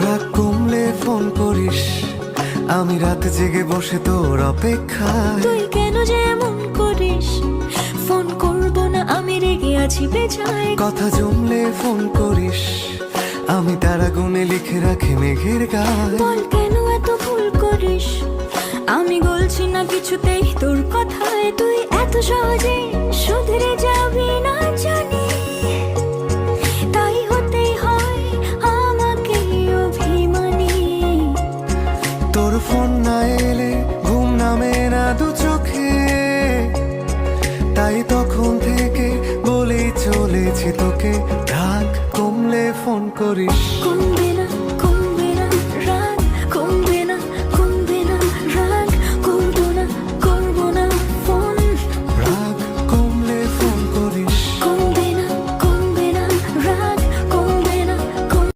রাগ কমলে ফোন করিস, আমি রাতে জেগে বসে তোর অপেক্ষায়। তুই কেন যে এমন করিস? ফোন করব না আমি রেগে আছি বেজায়। কথা জমলে ফোন করিস, আমি তারা গুনে লিখে রাখি মেঘের গায়ে। বল কেন এত ভুল করিস? আমি বলছি না কিছুতেই তোর কথায়। তুই এত সহজে শুধরে যাবি না জানি, তাই হতেই হয় আমাকে অভিমানী। তোর ফোন না এলে ঘুম নামে না দু চোখে, তাই তখন থেকে বলেই চলেছি তোকে, রাগ কমলে ফোন করিস। কোন